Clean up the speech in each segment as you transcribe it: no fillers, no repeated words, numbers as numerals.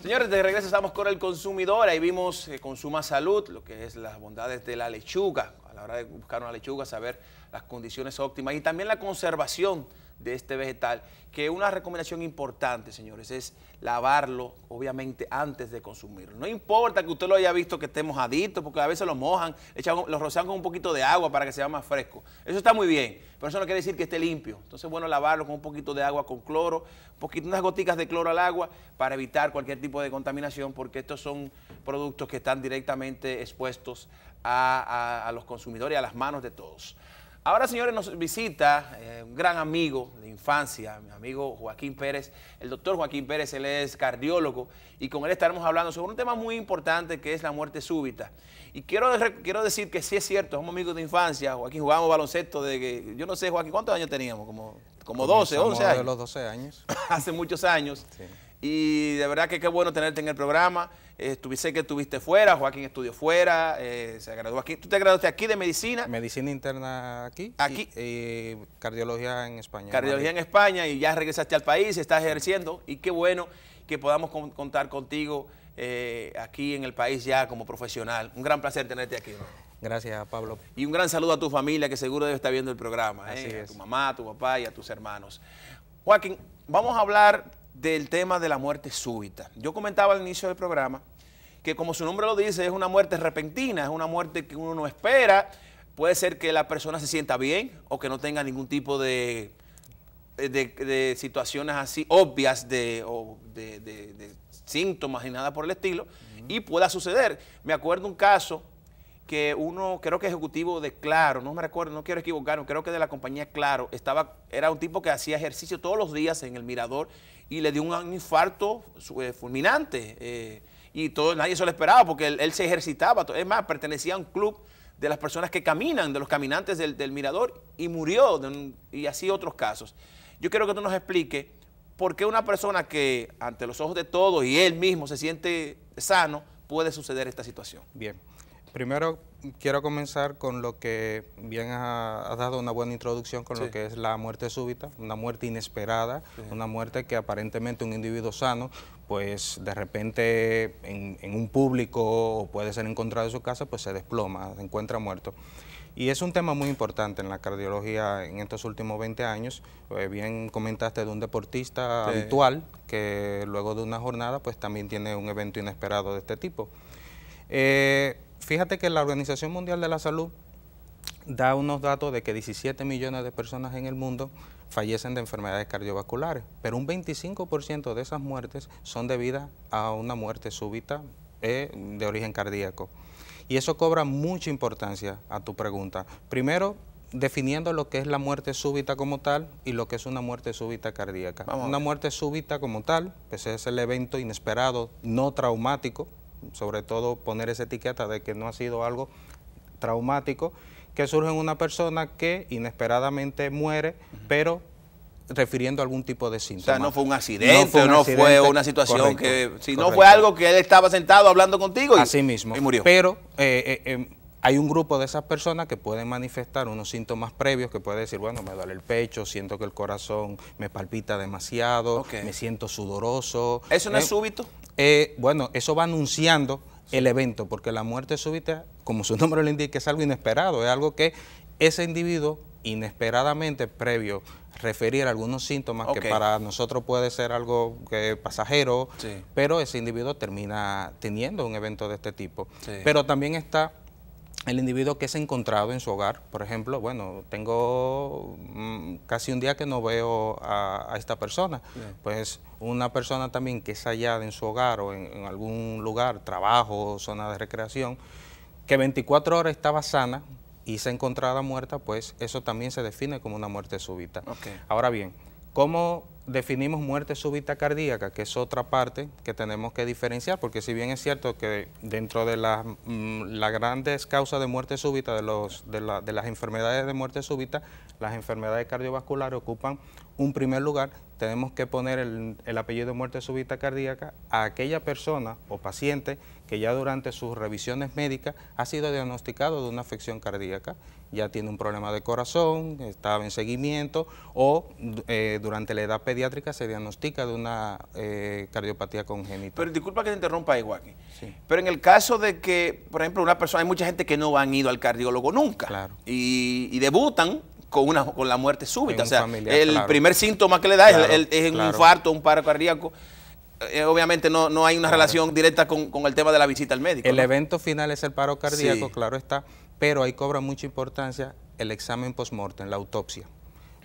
Señores, de regreso estamos con el consumidor. Ahí vimos Consuma Salud, lo que es las bondades de la lechuga. A la hora de buscar una lechuga, saber las condiciones óptimas y también la conservación de este vegetal, que una recomendación importante, señores, es lavarlo, obviamente, antes de consumirlo. No importa que usted lo haya visto que esté mojadito, porque a veces lo mojan, lo rocian con un poquito de agua para que sea más fresco. Eso está muy bien, pero eso no quiere decir que esté limpio. Entonces, bueno, lavarlo con un poquito de agua con cloro, unas goticas de cloro al agua para evitar cualquier tipo de contaminación, porque estos son productos que están directamente expuestos a los consumidores y a las manos de todos. Ahora, señores, nos visita un gran amigo de infancia, mi amigo Joaquín Pérez, el doctor Joaquín Pérez. Él es cardiólogo y con él estaremos hablando sobre un tema muy importante que es la muerte súbita. Y quiero decir que sí es cierto, somos amigos de infancia. Joaquín, jugábamos baloncesto de que, yo no sé, Joaquín, ¿cuántos años teníamos? Como 12, 11 años. De los 12 años. Hace muchos años. Sí. Y de verdad que qué bueno tenerte en el programa. Sé que estuviste fuera, Joaquín estudió fuera, se graduó aquí. ¿Tú te graduaste aquí de medicina? Medicina interna aquí. Aquí. Y cardiología en España. Cardiología en España, y ya regresaste al país, estás ejerciendo. Y qué bueno que podamos contar contigo aquí en el país ya como profesional. Un gran placer tenerte aquí, ¿no? Gracias, Pablo. Y un gran saludo a tu familia, que seguro debe estar viendo el programa. Así es. A tu mamá, a tu papá y a tus hermanos. Joaquín, vamos a hablar del tema de la muerte súbita. Yo comentaba al inicio del programa que, como su nombre lo dice, es una muerte repentina, es una muerte que uno no espera. Puede ser que la persona se sienta bien o que no tenga ningún tipo de situaciones así obvias de síntomas ni nada por el estilo, y pueda suceder. Me acuerdo un caso que creo que ejecutivo de Claro, no me recuerdo, no quiero equivocarme, creo que de la compañía Claro, era un tipo que hacía ejercicio todos los días en el Mirador y le dio un infarto fulminante. Y nadie se lo esperaba porque él se ejercitaba. Es más, pertenecía a un club de las personas que caminan, de los caminantes del Mirador, y murió, y así otros casos. Yo quiero que tú nos expliques por qué una persona que ante los ojos de todos y él mismo se siente sano, puede suceder esta situación. Bien. Primero quiero comenzar con lo que bien has dado una buena introducción con lo que es la muerte súbita, una muerte inesperada, una muerte que aparentemente un individuo sano, pues de repente en un público o puede ser encontrado en su casa, pues se desploma, se encuentra muerto. Y es un tema muy importante en la cardiología en estos últimos 20 años. Bien comentaste de un deportista habitual que luego de una jornada pues también tiene un evento inesperado de este tipo. Fíjate que la Organización Mundial de la Salud da unos datos de que 17 millones de personas en el mundo fallecen de enfermedades cardiovasculares, pero un 25% de esas muertes son debidas a una muerte súbita de origen cardíaco. Y eso cobra mucha importancia a tu pregunta. Primero, definiendo lo que es la muerte súbita como tal y lo que es una muerte súbita cardíaca. Una muerte súbita como tal, pues es el evento inesperado, no traumático, sobre todo poner esa etiqueta de que no ha sido algo traumático, que surge en una persona que inesperadamente muere, pero refiriendo a algún tipo de síntoma. O sea, no fue un accidente, no fue una situación correcto, que... Si no fue algo que él estaba sentado hablando contigo así mismo, y murió. Pero hay un grupo de esas personas que pueden manifestar unos síntomas previos que puede decir, bueno, me duele el pecho, siento que el corazón me palpita demasiado, me siento sudoroso. ¿Eso no es súbito? Bueno, eso va anunciando el evento, porque la muerte súbita, como su nombre lo indica, es algo inesperado, es algo que ese individuo inesperadamente previo referir algunos síntomas que para nosotros puede ser algo pasajero, pero ese individuo termina teniendo un evento de este tipo. Pero también está el individuo que es encontrado en su hogar. Por ejemplo, bueno, tengo casi un día que no veo a esta persona. Pues una persona también que es hallada en su hogar o en algún lugar, trabajo, zona de recreación, que 24 horas estaba sana y se encontrada muerta, pues eso también se define como una muerte súbita. Ahora bien, ¿cómo definimos muerte súbita cardíaca? Que es otra parte que tenemos que diferenciar, porque si bien es cierto que dentro de las grandes causas de muerte súbita, de las enfermedades de muerte súbita, las enfermedades cardiovasculares ocupan un primer lugar, tenemos que poner el apellido de muerte súbita cardíaca a aquella persona o paciente que ya durante sus revisiones médicas ha sido diagnosticado de una afección cardíaca, ya tiene un problema de corazón, estaba en seguimiento o durante la edad pediátrica se diagnostica de una cardiopatía congénita. Pero disculpa que te interrumpa ahí, Joaquín. Sí. Pero en el caso de que, por ejemplo, una persona, hay mucha gente que no han ido al cardiólogo nunca. Claro. Y debutan con la muerte súbita. O sea, familiar, el claro. primer síntoma que le da Claro, es un claro. infarto, un paro cardíaco. Obviamente no hay una relación directa con el tema de la visita al médico. El ¿no? evento final es el paro cardíaco, Sí. claro está, pero ahí cobra mucha importancia el examen post-mortem, la autopsia,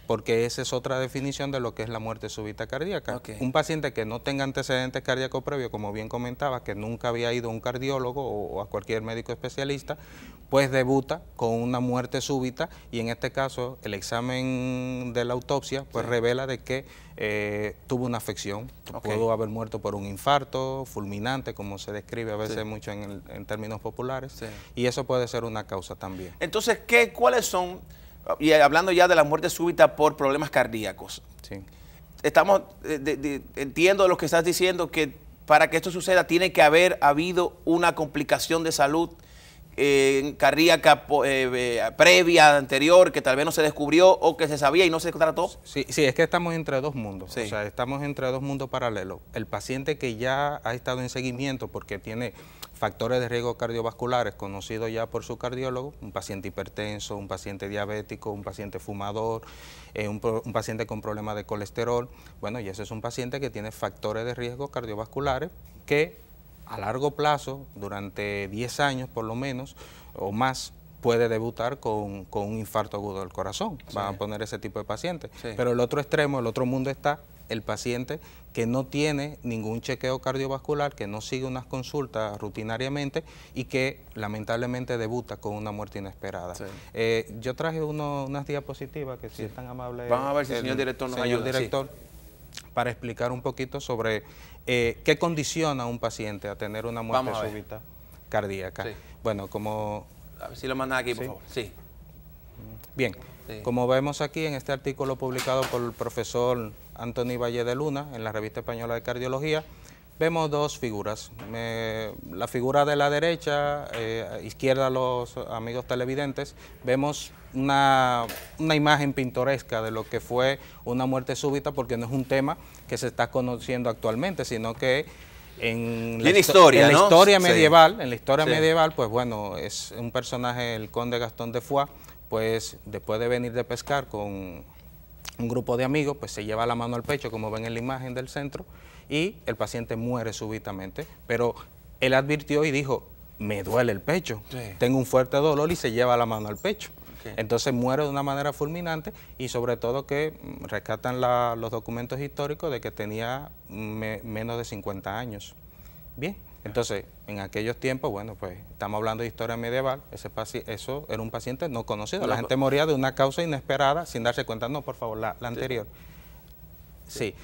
porque esa es otra definición de lo que es la muerte súbita cardíaca. Ok. Un paciente que no tenga antecedentes cardíacos previos, como bien comentaba, que nunca había ido a un cardiólogo o a cualquier médico especialista, pues debuta con una muerte súbita y en este caso el examen de la autopsia pues revela de que tuvo una afección, pudo haber muerto por un infarto fulminante, como se describe a veces mucho en términos populares, y eso puede ser una causa también. Entonces, ¿cuáles son, y hablando ya de la muerte súbita por problemas cardíacos? Sí. Entiendo lo que estás diciendo, que para que esto suceda tiene que haber habido una complicación de salud cardíaca previa, anterior, que tal vez no se descubrió o que se sabía y no se trató. Sí, es que estamos entre dos mundos, Sí. o sea, estamos entre dos mundos paralelos. El paciente que ya ha estado en seguimiento porque tiene factores de riesgo cardiovasculares conocidos ya por su cardiólogo, un paciente hipertenso, un paciente diabético, un paciente fumador, un paciente con problemas de colesterol, bueno, y ese es un paciente que tiene factores de riesgo cardiovasculares que a largo plazo, durante 10 años por lo menos, o más, puede debutar con un infarto agudo del corazón. Sí. Van a poner ese tipo de pacientes. Sí. Pero el otro extremo, el otro mundo está el paciente que no tiene ningún chequeo cardiovascular, que no sigue unas consultas rutinariamente y que lamentablemente debuta con una muerte inesperada. Sí. Yo traje unas diapositivas que si es tan amable. Vamos a ver si el señor director nos ayuda. Director, para explicar un poquito sobre qué condiciona a un paciente a tener una muerte súbita cardíaca. Sí. Bueno, como... A ver si lo mandan aquí, por favor. Sí. Bien, como vemos aquí en este artículo publicado por el profesor Anthony Valle de Luna en la Revista Española de Cardiología, vemos dos figuras. La figura de la derecha, izquierda, los amigos televidentes, vemos una imagen pintoresca de lo que fue una muerte súbita, porque no es un tema que se está conociendo actualmente, sino que en la historia medieval, pues bueno, es un personaje, el conde Gastón de Foix, pues después de venir de pescar con un grupo de amigos, pues se lleva la mano al pecho, como ven en la imagen del centro, y el paciente muere súbitamente, pero él advirtió y dijo, me duele el pecho, tengo un fuerte dolor, y se lleva la mano al pecho. Entonces muere de una manera fulminante y sobre todo que rescatan los documentos históricos de que tenía menos de 50 años. Bien, entonces en aquellos tiempos, bueno, pues estamos hablando de historia medieval, eso era un paciente no conocido, la gente moría de una causa inesperada sin darse cuenta. No, por favor, la anterior. Sí.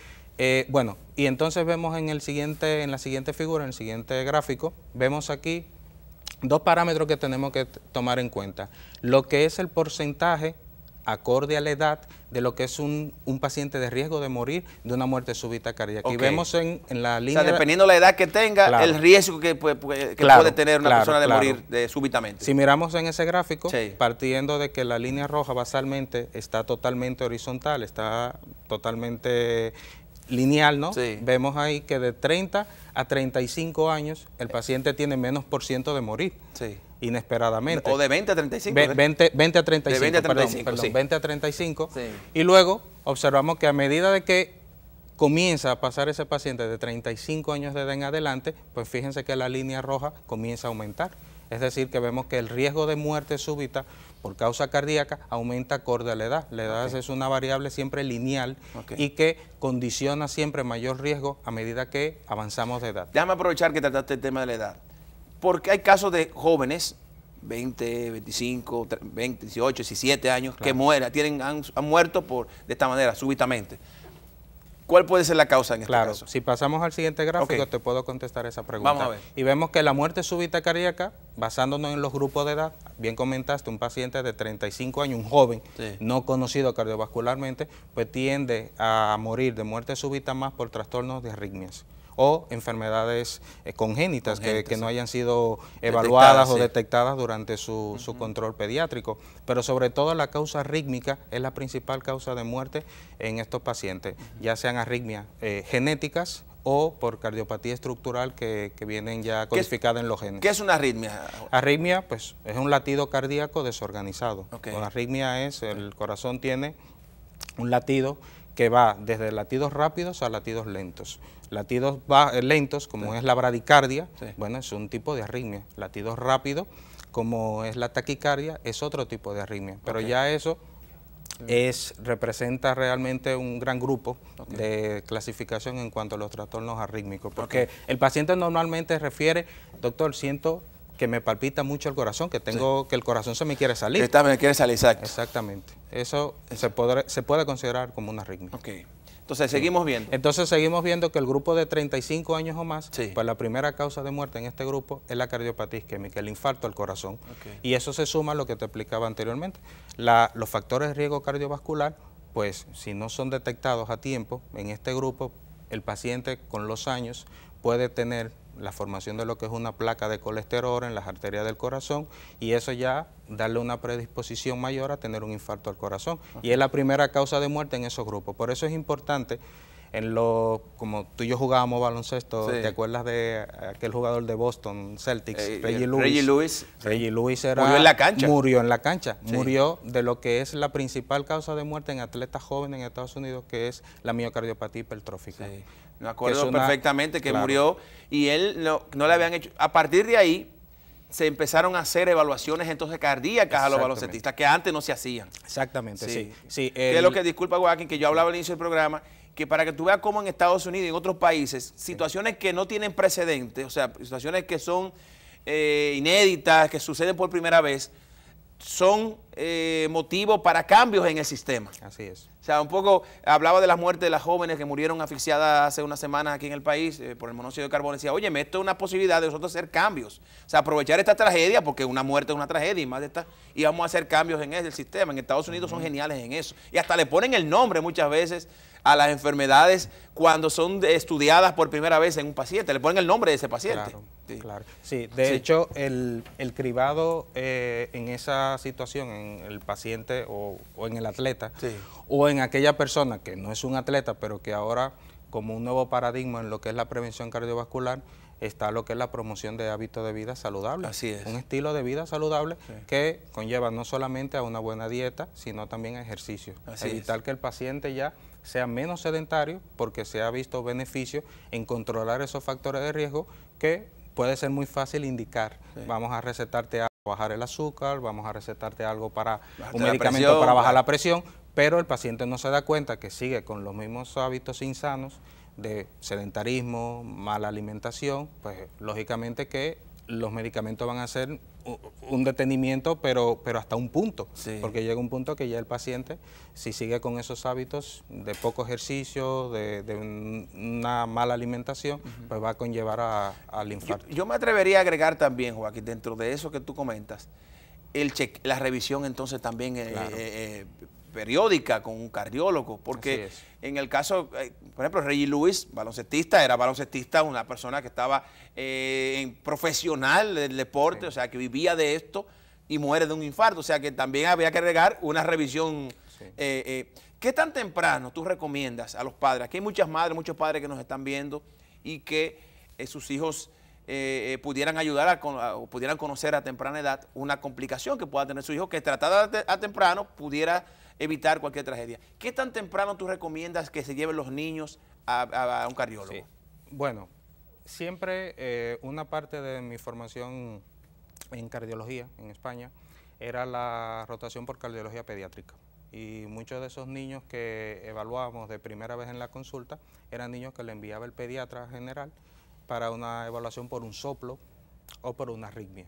Bueno, y entonces vemos en la siguiente figura, en el siguiente gráfico, vemos aquí dos parámetros que tenemos que tomar en cuenta. Lo que es el porcentaje acorde a la edad de lo que es un paciente de riesgo de morir de una muerte súbita cardíaca. Y vemos en la línea... O sea, dependiendo de la edad que tenga, el riesgo que puede tener una persona de morir súbitamente. Si miramos en ese gráfico, partiendo de que la línea roja basalmente está totalmente horizontal, está totalmente lineal, ¿no? Sí. Vemos ahí que de 30 a 35 años el paciente tiene menos % de morir inesperadamente. O de 20 a 35. 20 a 35. De 20 a 35, perdón, 20 a 35. Sí. Y luego observamos que a medida de que comienza a pasar ese paciente de 35 años de edad en adelante, pues fíjense que la línea roja comienza a aumentar. Es decir, que vemos que el riesgo de muerte súbita por causa cardíaca aumenta acorde a la edad. La edad es una variable siempre lineal y que condiciona siempre mayor riesgo a medida que avanzamos de edad. Déjame aprovechar que trataste el tema de la edad, porque hay casos de jóvenes, 20, 25, 20, 18, 17 años, que mueren, han muerto de esta manera, súbitamente. ¿Cuál puede ser la causa en este caso? Si pasamos al siguiente gráfico, te puedo contestar esa pregunta. Vamos a ver. Y vemos que la muerte súbita cardíaca, basándonos en los grupos de edad, bien comentaste, un paciente de 35 años, un joven, no conocido cardiovascularmente, pues tiende a morir de muerte súbita más por trastornos de arritmias o enfermedades congénitas que no hayan sido evaluadas o detectadas durante su control pediátrico. Pero sobre todo la causa arrítmica es la principal causa de muerte en estos pacientes, ya sean arritmias genéticas o por cardiopatía estructural que vienen ya codificadas en los genes. ¿Qué es una arritmia? Arritmia, pues, es un latido cardíaco desorganizado. La arritmia es, el corazón tiene un latido que va desde latidos rápidos a latidos lentos. Latidos lentos, como es la bradicardia, bueno, es un tipo de arritmia. Latidos rápidos, como es la taquicardia, es otro tipo de arritmia. Pero ya eso representa realmente un gran grupo de clasificación en cuanto a los trastornos arrítmicos. Porque el paciente normalmente refiere, doctor, siento que me palpita mucho el corazón, que tengo que el corazón se me quiere salir. Me quiere salir, exacto. Exactamente. Eso se puede considerar como una arritmia. Entonces, seguimos viendo. Entonces, seguimos viendo que el grupo de 35 años o más, pues la primera causa de muerte en este grupo es la cardiopatía isquémica, el infarto al corazón. Y eso se suma a lo que te explicaba anteriormente. Los factores de riesgo cardiovascular, pues si no son detectados a tiempo, en este grupo, el paciente con los años puede tener la formación de lo que es una placa de colesterol en las arterias del corazón y eso ya darle una predisposición mayor a tener un infarto al corazón. Y es la primera causa de muerte en esos grupos. Por eso es importante, como tú y yo jugábamos baloncesto, ¿te acuerdas de aquel jugador de Boston Celtics, Reggie Lewis? Reggie Lewis murió en la cancha. Murió en la cancha. Murió de lo que es la principal causa de muerte en atletas jóvenes en Estados Unidos, que es la miocardiopatía hipertrófica. Me acuerdo perfectamente que murió y él no le habían hecho. A partir de ahí se empezaron a hacer evaluaciones entonces cardíacas a los baloncetistas que antes no se hacían. Exactamente, sí. Que es lo que, disculpa Joaquín, que yo hablaba al inicio del programa, que para que tú veas cómo en Estados Unidos y en otros países, situaciones que no tienen precedentes, o sea, situaciones que son inéditas, que suceden por primera vez, son motivos para cambios en el sistema. Así es. O sea, un poco hablaba de la muerte de las jóvenes que murieron asfixiadas hace unas semanas aquí en el país por el monóxido de carbono. Decía, oye, esto es una posibilidad de nosotros hacer cambios. O sea, aprovechar esta tragedia, porque una muerte es una tragedia y más de esta, y vamos a hacer cambios en el sistema. En Estados Unidos son geniales en eso. Y hasta le ponen el nombre muchas veces a las enfermedades cuando son estudiadas por primera vez en un paciente. Le ponen el nombre de ese paciente. Claro. Sí, de hecho, el cribado en esa situación, en el paciente o en el atleta, o en aquella persona que no es un atleta, pero que ahora, como un nuevo paradigma en lo que es la prevención cardiovascular, está lo que es la promoción de hábitos de vida saludables. Así es. Un estilo de vida saludable que conlleva no solamente a una buena dieta, sino también a ejercicio. Evitar que el paciente ya sea menos sedentario, porque se ha visto beneficio en controlar esos factores de riesgo que puede ser muy fácil indicar. Vamos a recetarte algo para bajar el azúcar, vamos a recetarte algo para un medicamento para bajar la presión, pero el paciente no se da cuenta que sigue con los mismos hábitos insanos de sedentarismo, mala alimentación, pues lógicamente que los medicamentos van a hacer un detenimiento, pero hasta un punto, porque llega un punto que ya el paciente, si sigue con esos hábitos de poco ejercicio, de una mala alimentación, pues va a conllevar al infarto. Yo me atrevería a agregar también, Joaquín, dentro de eso que tú comentas, la revisión entonces también periódica con un cardiólogo, porque en el caso, por ejemplo, Reggie Lewis, era baloncestista, una persona que estaba profesional del deporte, o sea, que vivía de esto y muere de un infarto, o sea, que también había que agregar una revisión. ¿Qué tan temprano tú recomiendas a los padres? Aquí hay muchas madres, muchos padres que nos están viendo y que sus hijos pudieran ayudar o pudieran conocer a temprana edad una complicación que pueda tener su hijo, que tratada a temprano pudiera evitar cualquier tragedia. ¿Qué tan temprano tú recomiendas que se lleven los niños a un cardiólogo? Bueno, siempre una parte de mi formación en cardiología en España era la rotación por cardiología pediátrica. Y muchos de esos niños que evaluábamos de primera vez en la consulta eran niños que le enviaba el pediatra general para una evaluación por un soplo o por una arritmia.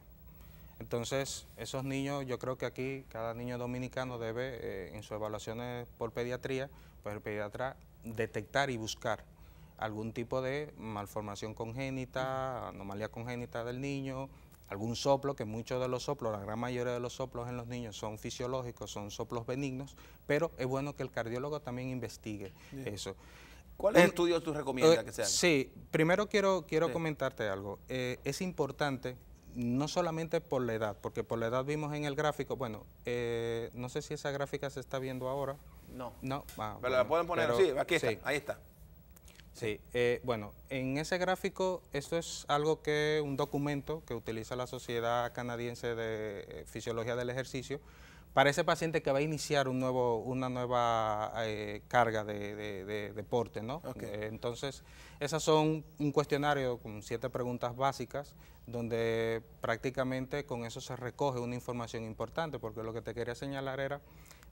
Entonces, esos niños, yo creo que aquí cada niño dominicano debe, en sus evaluaciones por pediatría, pues el pediatra detectar y buscar algún tipo de malformación congénita, anomalía congénita del niño, algún soplo, que muchos de los soplos, la gran mayoría de los soplos en los niños son fisiológicos, son soplos benignos, pero es bueno que el cardiólogo también investigue eso. ¿Cuáles estudios tú recomiendas que se hagan? Sí, primero quiero comentarte algo. Es importante, no solamente por la edad, porque por la edad vimos en el gráfico, bueno, no sé si esa gráfica se está viendo ahora. No. No. Pero bueno, la pueden poner, sí, aquí está, ahí está. Sí, bueno, en ese gráfico, esto es algo que, un documento que utiliza la Sociedad Canadiense de Fisiología del Ejercicio, para ese paciente que va a iniciar una nueva carga de deporte, ¿no? Okay. Entonces, esas son un cuestionario con 7 preguntas básicas, donde prácticamente con eso se recoge una información importante, porque lo que te quería señalar era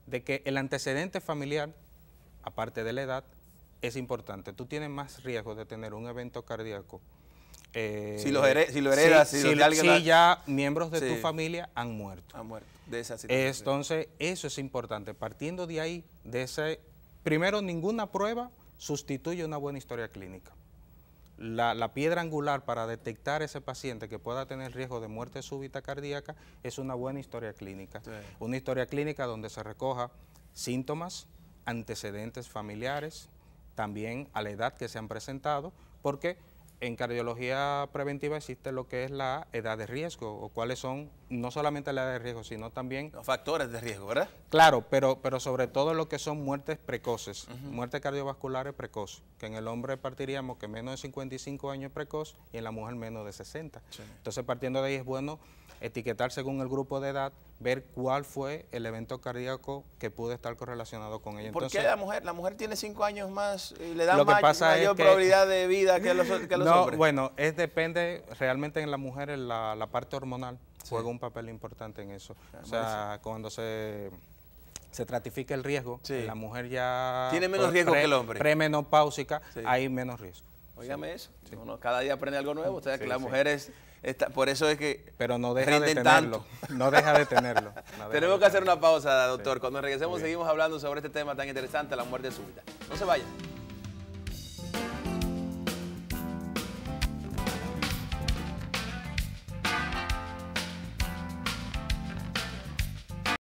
de que el antecedente familiar, aparte de la edad, es importante. Tú tienes más riesgo de tener un evento cardíaco. Si lo heredas, si ya miembros de tu familia han muerto. Han muerto de esa situación. Entonces, eso es importante. Partiendo de ahí, primero, ninguna prueba sustituye una buena historia clínica. La piedra angular para detectar ese paciente que pueda tener riesgo de muerte súbita cardíaca es una buena historia clínica. Sí. Una historia clínica donde se recoja síntomas, antecedentes familiares, también a la edad que se han presentado, porque en cardiología preventiva existe lo que es la edad de riesgo, o cuáles son, no solamente la edad de riesgo, sino también... Los factores de riesgo, ¿verdad? Claro, pero sobre todo lo que son muertes precoces, muertes cardiovasculares precoces, que en el hombre partiríamos que menos de 55 años es precoz y en la mujer menos de 60. Sí. Entonces, partiendo de ahí es bueno etiquetar según el grupo de edad, ver cuál fue el evento cardíaco que pudo estar correlacionado con ella. ¿Por qué la mujer tiene 5 años más y le da mayor probabilidad de vida que los hombres? Bueno, depende, realmente en la mujer la parte hormonal juega un papel importante en eso. O sea, cuando se estratifica el riesgo, la mujer ya... Tiene menos riesgo que el hombre. Premenopáusica, hay menos riesgo. Óigame eso. Cada día aprende algo nuevo. O sea, que las mujeres... por eso es que pero no deja de tenerlo. No deja de tenerlo. Tenemos que hacer una pausa, doctor. Cuando regresemos seguimos hablando sobre este tema tan interesante, la muerte súbita. No se vayan.